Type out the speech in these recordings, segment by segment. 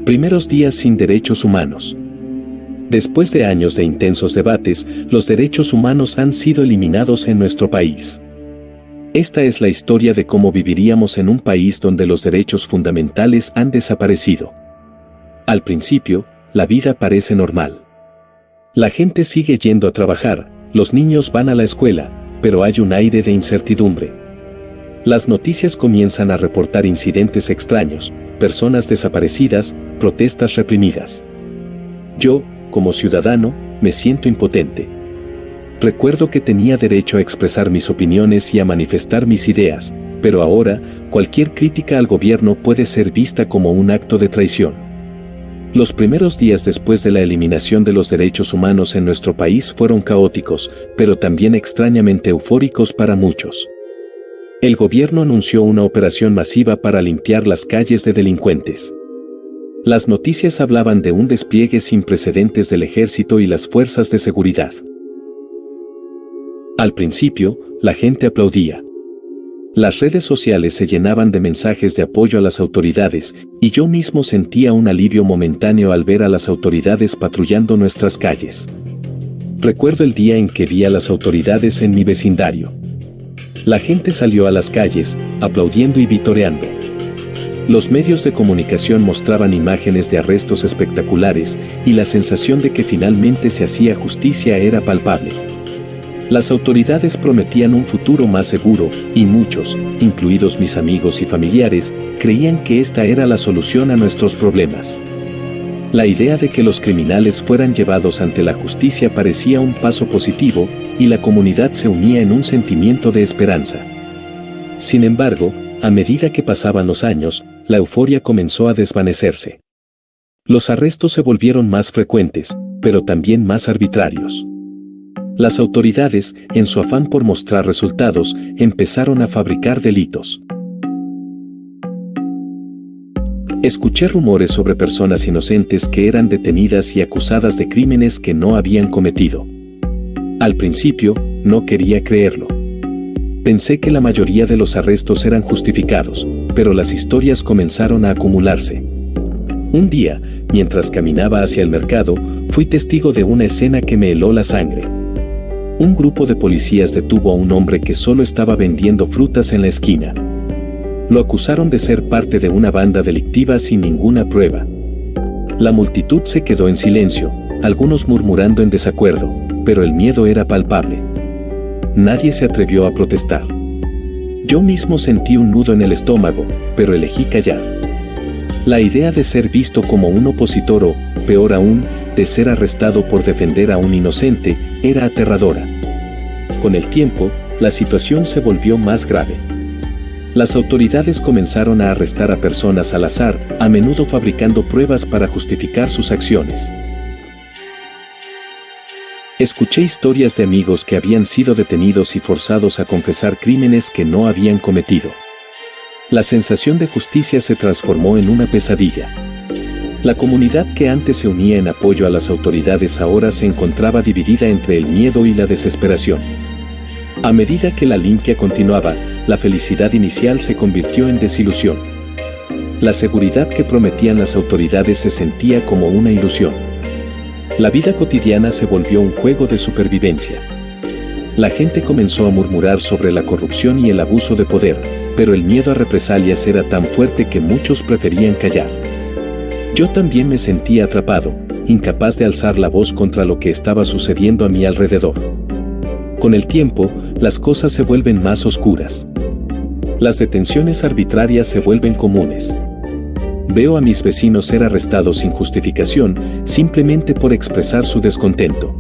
Primeros días sin derechos humanos. Después de años de intensos debates, los derechos humanos han sido eliminados en nuestro país. Esta es la historia de cómo viviríamos en un país donde los derechos fundamentales han desaparecido. Al principio, la vida parece normal. La gente sigue yendo a trabajar, los niños van a la escuela, pero hay un aire de incertidumbre. Las noticias comienzan a reportar incidentes extraños, personas desaparecidas, protestas reprimidas. Yo, como ciudadano, me siento impotente. Recuerdo que tenía derecho a expresar mis opiniones y a manifestar mis ideas, pero ahora, cualquier crítica al gobierno puede ser vista como un acto de traición. Los primeros días después de la eliminación de los derechos humanos en nuestro país fueron caóticos, pero también extrañamente eufóricos para muchos. El gobierno anunció una operación masiva para limpiar las calles de delincuentes. Las noticias hablaban de un despliegue sin precedentes del ejército y las fuerzas de seguridad. Al principio, la gente aplaudía. Las redes sociales se llenaban de mensajes de apoyo a las autoridades, y yo mismo sentía un alivio momentáneo al ver a las autoridades patrullando nuestras calles. Recuerdo el día en que vi a las autoridades en mi vecindario. La gente salió a las calles, aplaudiendo y vitoreando. Los medios de comunicación mostraban imágenes de arrestos espectaculares, y la sensación de que finalmente se hacía justicia era palpable. Las autoridades prometían un futuro más seguro, y muchos, incluidos mis amigos y familiares, creían que esta era la solución a nuestros problemas. La idea de que los criminales fueran llevados ante la justicia parecía un paso positivo, y la comunidad se unía en un sentimiento de esperanza. Sin embargo, a medida que pasaban los años, la euforia comenzó a desvanecerse. Los arrestos se volvieron más frecuentes, pero también más arbitrarios. Las autoridades, en su afán por mostrar resultados, empezaron a fabricar delitos. Escuché rumores sobre personas inocentes que eran detenidas y acusadas de crímenes que no habían cometido. Al principio, no quería creerlo. Pensé que la mayoría de los arrestos eran justificados, pero las historias comenzaron a acumularse. Un día, mientras caminaba hacia el mercado, fui testigo de una escena que me heló la sangre. Un grupo de policías detuvo a un hombre que solo estaba vendiendo frutas en la esquina. Lo acusaron de ser parte de una banda delictiva sin ninguna prueba. La multitud se quedó en silencio, algunos murmurando en desacuerdo, pero el miedo era palpable. Nadie se atrevió a protestar. Yo mismo sentí un nudo en el estómago, pero elegí callar. La idea de ser visto como un opositor o, peor aún, de ser arrestado por defender a un inocente, era aterradora. Con el tiempo, la situación se volvió más grave. Las autoridades comenzaron a arrestar a personas al azar, a menudo fabricando pruebas para justificar sus acciones. Escuché historias de amigos que habían sido detenidos y forzados a confesar crímenes que no habían cometido. La sensación de justicia se transformó en una pesadilla. La comunidad que antes se unía en apoyo a las autoridades ahora se encontraba dividida entre el miedo y la desesperación. A medida que la limpia continuaba, la felicidad inicial se convirtió en desilusión. La seguridad que prometían las autoridades se sentía como una ilusión. La vida cotidiana se volvió un juego de supervivencia. La gente comenzó a murmurar sobre la corrupción y el abuso de poder, pero el miedo a represalias era tan fuerte que muchos preferían callar. Yo también me sentía atrapado, incapaz de alzar la voz contra lo que estaba sucediendo a mi alrededor. Con el tiempo, las cosas se vuelven más oscuras. Las detenciones arbitrarias se vuelven comunes. Veo a mis vecinos ser arrestados sin justificación, simplemente por expresar su descontento.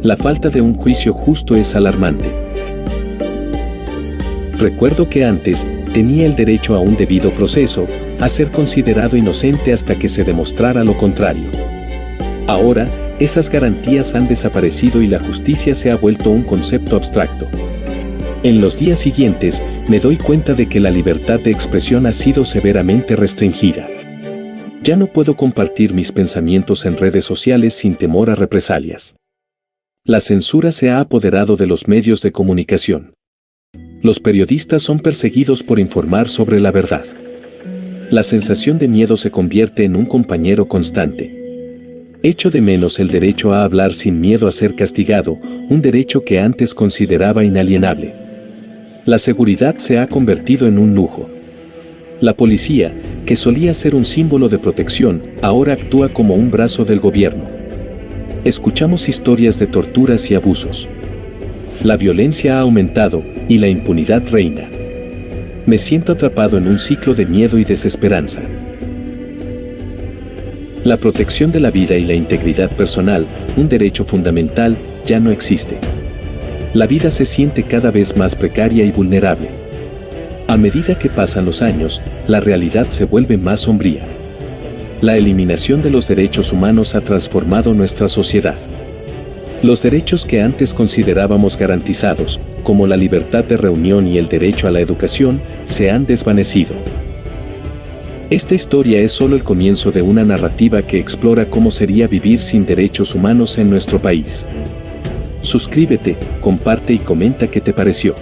La falta de un juicio justo es alarmante. Recuerdo que antes, tenía el derecho a un debido proceso, a ser considerado inocente hasta que se demostrara lo contrario. Ahora, esas garantías han desaparecido y la justicia se ha vuelto un concepto abstracto. En los días siguientes, me doy cuenta de que la libertad de expresión ha sido severamente restringida. Ya no puedo compartir mis pensamientos en redes sociales sin temor a represalias. La censura se ha apoderado de los medios de comunicación. Los periodistas son perseguidos por informar sobre la verdad. La sensación de miedo se convierte en un compañero constante. Echo de menos el derecho a hablar sin miedo a ser castigado, un derecho que antes consideraba inalienable. La seguridad se ha convertido en un lujo. La policía, que solía ser un símbolo de protección, ahora actúa como un brazo del gobierno. Escuchamos historias de torturas y abusos. La violencia ha aumentado y la impunidad reina. Me siento atrapado en un ciclo de miedo y desesperanza. La protección de la vida y la integridad personal, un derecho fundamental, ya no existe. La vida se siente cada vez más precaria y vulnerable. A medida que pasan los años, la realidad se vuelve más sombría. La eliminación de los derechos humanos ha transformado nuestra sociedad. Los derechos que antes considerábamos garantizados, como la libertad de reunión y el derecho a la educación, se han desvanecido. Esta historia es solo el comienzo de una narrativa que explora cómo sería vivir sin derechos humanos en nuestro país. Suscríbete, comparte y comenta qué te pareció.